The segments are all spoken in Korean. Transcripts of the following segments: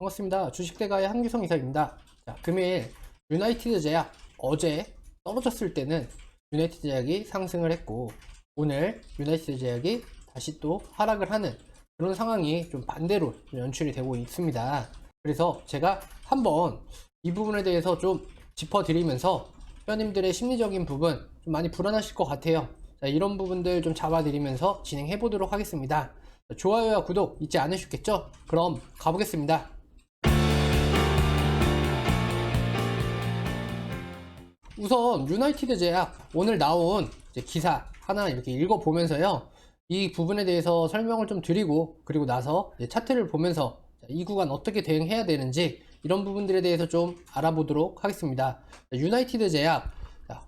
반갑습니다. 주식대가의 한규성 이사입니다. 자, 금일 유나이티드 제약 어제 떨어졌을 때는 유나이티드 제약이 상승을 했고 오늘 유나이티드 제약이 다시 또 하락을 하는 그런 상황이 좀 반대로 연출이 되고 있습니다. 그래서 제가 한번 이 부분에 대해서 좀 짚어드리면서 회원님들의 심리적인 부분 좀 많이 불안하실 것 같아요. 자, 이런 부분들 좀 잡아드리면서 진행해 보도록 하겠습니다. 좋아요와 구독 잊지 않으셨겠죠? 그럼 가보겠습니다. 우선 유나이티드 제약 오늘 나온 기사 하나 이렇게 읽어보면서요, 이 부분에 대해서 설명을 좀 드리고 그리고 나서 차트를 보면서 이 구간 어떻게 대응해야 되는지 이런 부분들에 대해서 좀 알아보도록 하겠습니다. 유나이티드 제약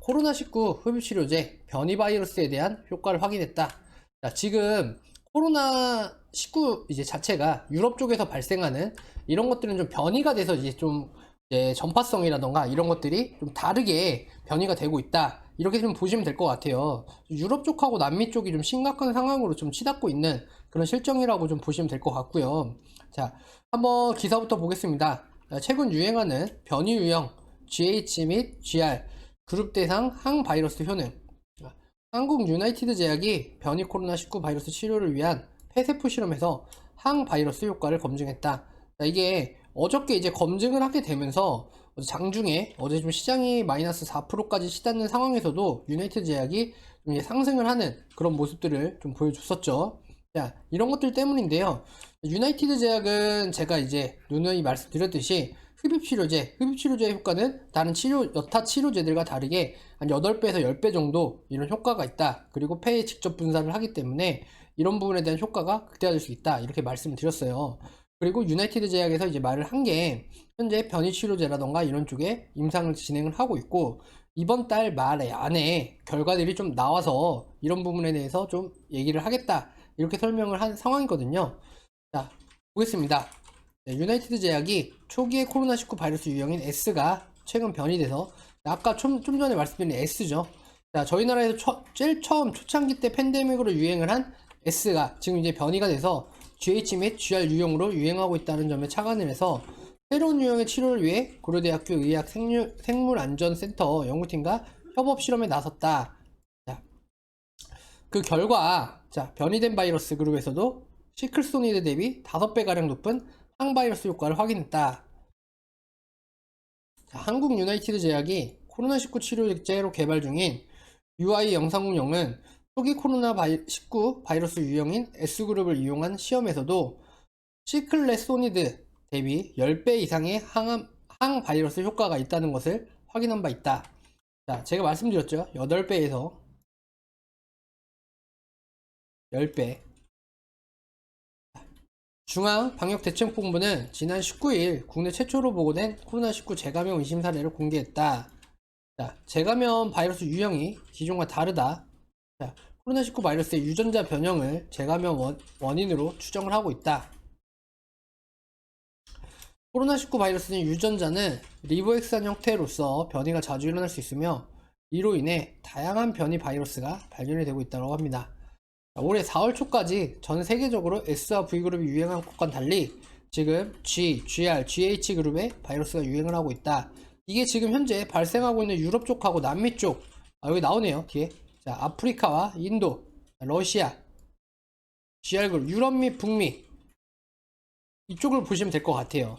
코로나19 흡입치료제 변이 바이러스에 대한 효과를 확인했다. 지금 코로나19 이제 자체가 유럽 쪽에서 발생하는 이런 것들은 좀 변이가 돼서 이제 좀 전파성이라던가 이런 것들이 좀 다르게 변이가 되고 있다, 이렇게 좀 보시면 될 것 같아요. 유럽 쪽하고 남미 쪽이 좀 심각한 상황으로 좀 치닫고 있는 그런 실정이라고 좀 보시면 될 것 같고요. 자, 한번 기사부터 보겠습니다. 최근 유행하는 변이 유형 GH 및 GR 그룹 대상 항바이러스 효능. 한국 유나이티드 제약이 변이 코로나19 바이러스 치료를 위한 폐세포 실험에서 항바이러스 효과를 검증했다. 이게 어저께 이제 검증을 하게 되면서 장중에 어제 좀 시장이 마이너스 4%까지 치닫는 상황에서도 유나이티드 제약이 좀 이제 상승을 하는 그런 모습들을 좀 보여줬었죠. 자, 이런 것들 때문인데요. 유나이티드 제약은 제가 이제 누누이 말씀드렸듯이 흡입치료제 효과는 다른 여타 치료제들과 다르게 한 8배에서 10배 정도 이런 효과가 있다. 그리고 폐에 직접 분사를 하기 때문에 이런 부분에 대한 효과가 극대화될 수 있다, 이렇게 말씀을 드렸어요. 그리고 유나이티드 제약에서 이제 말을 한 게 현재 변이 치료제라던가 이런 쪽에 임상을 진행을 하고 있고 이번 달 말에 안에 결과들이 좀 나와서 이런 부분에 대해서 좀 얘기를 하겠다, 이렇게 설명을 한 상황이거든요. 자, 보겠습니다. 유나이티드 제약이 초기에 코로나19 바이러스 유형인 S가 최근 변이돼서 아까 좀 전에 말씀드린 S죠. 자, 저희 나라에서 제일 처음 초창기 때 팬데믹으로 유행을 한 S가 지금 이제 변이가 돼서 GH 및 GR 유형으로 유행하고 있다는 점에 착안을 해서 새로운 유형의 치료를 위해 고려대학교 의학 생물안전센터 연구팀과 협업 실험에 나섰다. 자, 그 결과 변이된 바이러스 그룹에서도 시클소니드 대비 5배가량 높은 항바이러스 효과를 확인했다. 한국 유나이티드 제약이 코로나19 치료제로 개발 중인 UI 영상공룡은 초기 코로나19 바이러스 유형인 S그룹을 이용한 시험에서도 시클레소니드 대비 10배 이상의 항바이러스 효과가 있다는 것을 확인한 바 있다. 자, 제가 말씀드렸죠. 8배에서 10배. 중앙방역대책본부는 지난 19일 국내 최초로 보고된 코로나19 재감염 의심 사례를 공개했다. 자, 재감염 바이러스 유형이 기존과 다르다. 자, 코로나19 바이러스의 유전자 변형을 재감염 원인으로 추정을 하고 있다. 코로나19 바이러스의 유전자는 리보엑산 형태로서 변이가 자주 일어날 수 있으며 이로 인해 다양한 변이 바이러스가 발견이 되고 있다고 합니다. 올해 4월 초까지 전 세계적으로 S와 V그룹이 유행한 것과는 달리 지금 G, GR, GH 그룹의 바이러스가 유행을 하고 있다. 이게 지금 현재 발생하고 있는 유럽 쪽하고 남미 쪽, 여기 나오네요, 뒤에. 자, 아프리카와 인도, 러시아, GR 그룹, 유럽 및 북미 이쪽을 보시면 될 것 같아요.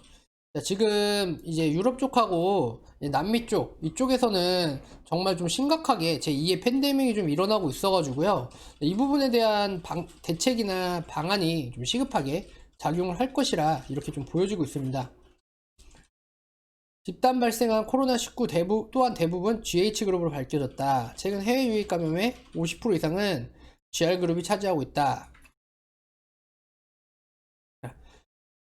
자, 지금 이제 유럽 쪽하고 남미 쪽 이쪽에서는 정말 좀 심각하게 제2의 팬데믹이 좀 일어나고 있어가지고요, 이 부분에 대한 대책이나 방안이 좀 시급하게 작용을 할 것이라 이렇게 좀 보여지고 있습니다. 집단 발생한 코로나19 또한 대부분 GH그룹으로 밝혀졌다. 최근 해외 유입 감염의 50% 이상은 GR그룹이 차지하고 있다.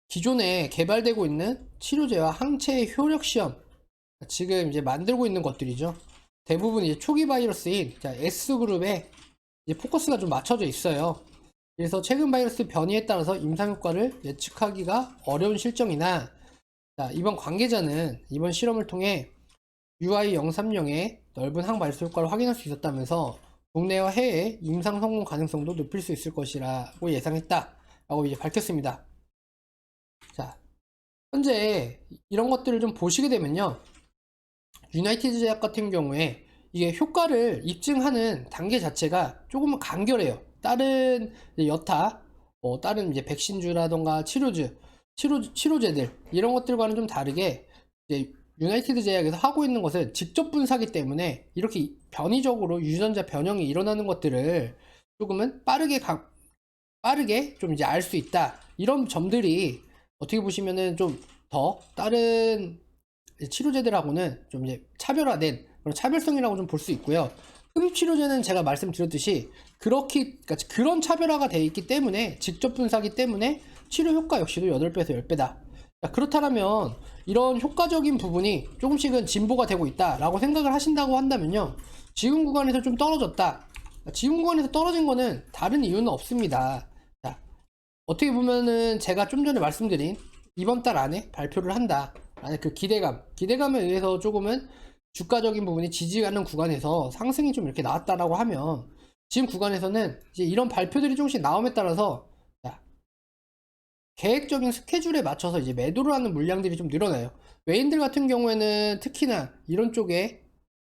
기존에 개발되고 있는 치료제와 항체의 효력 시험, 지금 이제 만들고 있는 것들이죠. 대부분 이제 초기 바이러스인 S그룹에 이제 포커스가 좀 맞춰져 있어요. 그래서 최근 바이러스 변이에 따라서 임상 효과를 예측하기가 어려운 실정이나, 이번 관계자는 이번 실험을 통해 UI030의 넓은 항바이러스 효과를 확인할 수 있었다면서 국내와 해외 임상 성공 가능성도 높일 수 있을 것이라고 예상했다 라고 이제 밝혔습니다. 자, 현재 이런 것들을 좀 보시게 되면요, 유나이티드 제약 같은 경우에 이게 효과를 입증하는 단계 자체가 조금은 간결해요. 다른 여타 다른 이제 백신주라던가 치료제들 이런 것들과는 좀 다르게 이제 유나이티드 제약에서 하고 있는 것은 직접 분사기 때문에 이렇게 변이적으로 유전자 변형이 일어나는 것들을 조금은 빠르게 좀 이제 알 수 있다. 이런 점들이 어떻게 보시면은 좀 더 다른 치료제들하고는 좀 이제 차별화된 그런 차별성이라고 좀 볼 수 있고요. 흡입치료제는 제가 말씀드렸듯이 그러니까 그런 차별화가 되어 있기 때문에 직접 분사기 때문에 치료 효과 역시도 8배에서 10배다. 그렇다면 이런 효과적인 부분이 조금씩은 진보가 되고 있다라고 생각을 하신다고 한다면요, 지금 구간에서 좀 떨어졌다. 지금 구간에서 떨어진 거는 다른 이유는 없습니다. 자, 어떻게 보면은 제가 좀 전에 말씀드린 이번 달 안에 발표를 한다 라는 그 기대감에 의해서 조금은 주가적인 부분이 지지하는 구간에서 상승이 좀 이렇게 나왔다라고 하면, 지금 구간에서는 이제 이런 발표들이 조금씩 나옴에 따라서 계획적인 스케줄에 맞춰서 이제 매도를 하는 물량들이 좀 늘어나요. 외인들 같은 경우에는 특히나 이런 쪽에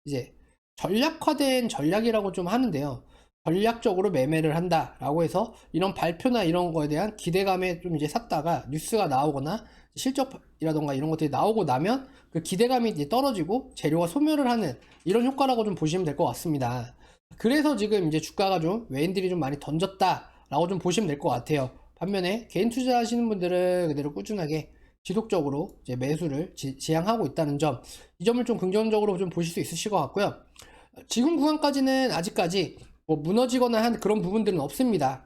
이제 전략화된 전략이라고 좀 하는데요. 전략적으로 매매를 한다라고 해서 이런 발표나 이런 거에 대한 기대감에 좀 이제 샀다가 뉴스가 나오거나 실적이라던가 이런 것들이 나오고 나면 그 기대감이 이제 떨어지고 재료가 소멸을 하는 이런 효과라고 좀 보시면 될 것 같습니다. 그래서 지금 이제 주가가 좀 외인들이 좀 많이 던졌다라고 좀 보시면 될 것 같아요. 반면에 개인 투자하시는 분들은 그대로 꾸준하게 지속적으로 이제 매수를 지향하고 있다는 점, 이 점을 좀 긍정적으로 좀 보실 수 있으실 것 같고요. 지금 구간까지는 아직까지 뭐 무너지거나 한 그런 부분들은 없습니다.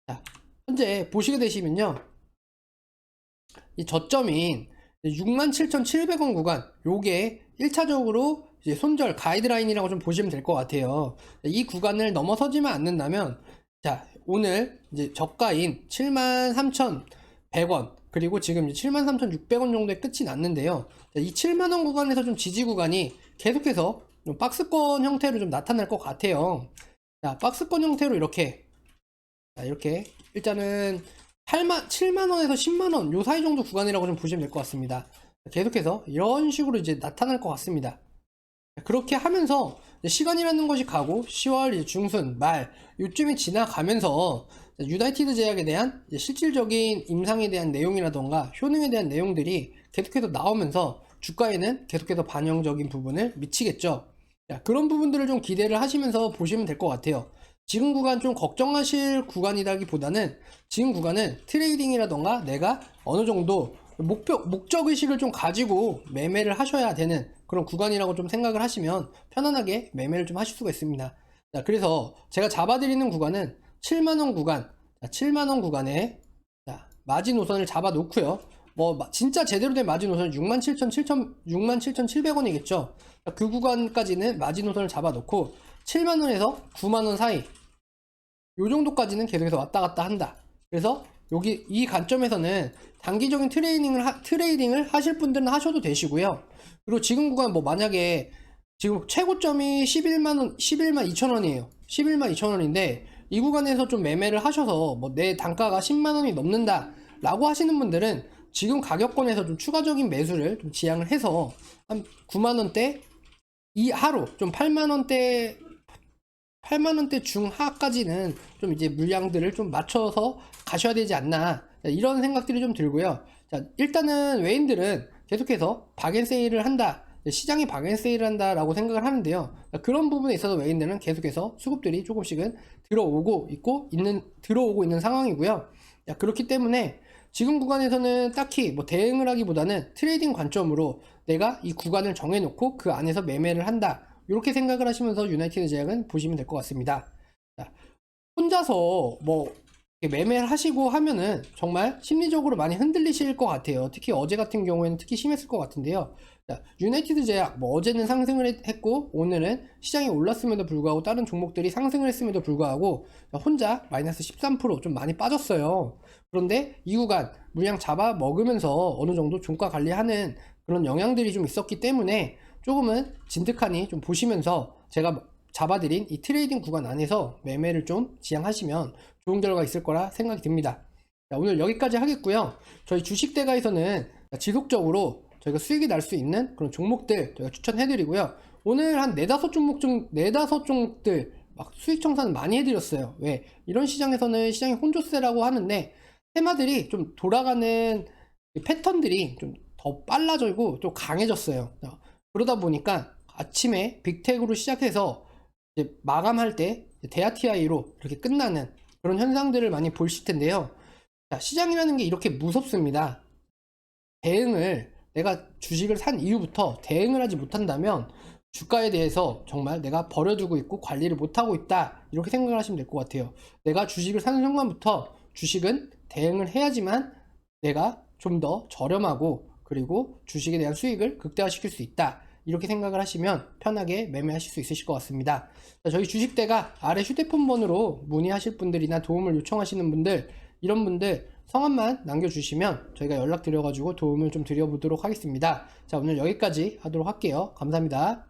자, 현재 보시게 되시면요, 이 저점인 67,700원 구간, 요게 1차적으로 이제 손절 가이드라인이라고 좀 보시면 될 것 같아요. 이 구간을 넘어서지만 않는다면, 자, 오늘 이제 저가인 73,100원, 그리고 지금 73,600원 정도의 끝이 났는데요. 이 7만원 구간에서 좀 지지 구간이 계속해서 좀 박스권 형태로 좀 나타날 것 같아요. 자, 박스권 형태로 이렇게, 자, 이렇게 일단은 7만원에서 10만원 요 사이 정도 구간이라고 좀 보시면 될 것 같습니다. 계속해서 이런 식으로 이제 나타날 것 같습니다. 그렇게 하면서 시간이라는 것이 가고 10월 중순 말 요쯤이 지나가면서 유나이티드 제약에 대한 실질적인 임상에 대한 내용이라던가 효능에 대한 내용들이 계속해서 나오면서 주가에는 계속해서 반영적인 부분을 미치겠죠. 그런 부분들을 좀 기대를 하시면서 보시면 될 것 같아요. 지금 구간 좀 걱정하실 구간이라기보다는 지금 구간은 트레이딩이라던가 내가 어느 정도 목적의식을 좀 가지고 매매를 하셔야 되는 그런 구간이라고 좀 생각을 하시면 편안하게 매매를 좀 하실 수가 있습니다. 자, 그래서 제가 잡아드리는 구간은 7만원 구간, 7만원 구간에 마지노선을 잡아 놓고요. 뭐 진짜 제대로 된 마지노선은 67,700원이겠죠. 그 구간까지는 마지노선을 잡아 놓고 7만원에서 9만원 사이 요 정도까지는 계속해서 왔다 갔다 한다. 그래서 여기 이 관점에서는 단기적인 트레이딩을 하실 분들은 하셔도 되시고요. 그리고 지금 구간 뭐 만약에 지금 최고점이 11만 2천원이에요. 11만 2천원인데 이 구간에서 좀 매매를 하셔서 뭐 내 단가가 10만원이 넘는다 라고 하시는 분들은 지금 가격권에서 좀 추가적인 매수를 좀 지향을 해서 한 9만원대 이하로 좀 8만원대 중하까지는 좀 이제 물량들을 좀 맞춰서 가셔야 되지 않나, 이런 생각들이 좀 들고요. 자, 일단은 외인들은 계속해서 박앤세일을 한다, 시장이 박앤세일을 한다 라고 생각을 하는데요. 그런 부분에 있어서 외인들은 계속해서 수급들이 조금씩은 들어오고 있는 상황이고요. 그렇기 때문에 지금 구간에서는 딱히 뭐 대응을 하기보다는 트레이딩 관점으로 내가 이 구간을 정해놓고 그 안에서 매매를 한다, 이렇게 생각을 하시면서 유나이티드 제약은 보시면 될 것 같습니다. 자, 혼자서 뭐 매매를 하시고 하면은 정말 심리적으로 많이 흔들리실 것 같아요. 특히 어제 같은 경우에는 특히 심했을 것 같은데요. 자, 유나이티드 제약 뭐 어제는 상승을 했고 오늘은 시장이 올랐음에도 불구하고 다른 종목들이 상승을 했음에도 불구하고 혼자 마이너스 13%좀 많이 빠졌어요. 그런데 이 구간 물량 잡아 먹으면서 어느 정도 종가 관리하는 그런 영향들이 좀 있었기 때문에 조금은 진득하니 좀 보시면서 제가 잡아드린 이 트레이딩 구간 안에서 매매를 좀 지향하시면 좋은 결과가 있을 거라 생각이 듭니다. 자, 오늘 여기까지 하겠고요. 저희 주식대가에서는 지속적으로 저희가 수익이 날 수 있는 그런 종목들 저희가 추천해드리고요. 오늘 한 네다섯 종목들 막 수익 청산을 많이 해드렸어요. 왜? 이런 시장에서는 시장이 혼조세라고 하는데 테마들이 좀 돌아가는 패턴들이 좀 더 빨라지고 좀 강해졌어요. 그러다 보니까 아침에 빅텍으로 시작해서 이제 마감할 때 대아TI로 이렇게 끝나는 그런 현상들을 많이 보실 텐데요. 자, 시장이라는 게 이렇게 무섭습니다. 내가 주식을 산 이후부터 대응을 하지 못한다면 주가에 대해서 정말 내가 버려두고 있고 관리를 못하고 있다, 이렇게 생각을 하시면 될 것 같아요. 내가 주식을 사는 순간부터 주식은 대응을 해야지만 내가 좀 더 저렴하고 그리고 주식에 대한 수익을 극대화시킬 수 있다, 이렇게 생각을 하시면 편하게 매매하실 수 있으실 것 같습니다. 자, 저희 주식대가 아래 휴대폰 번호로 문의하실 분들이나 도움을 요청하시는 분들, 이런 분들 성함만 남겨주시면 저희가 연락드려가지고 도움을 좀 드려보도록 하겠습니다. 자, 오늘 여기까지 하도록 할게요. 감사합니다.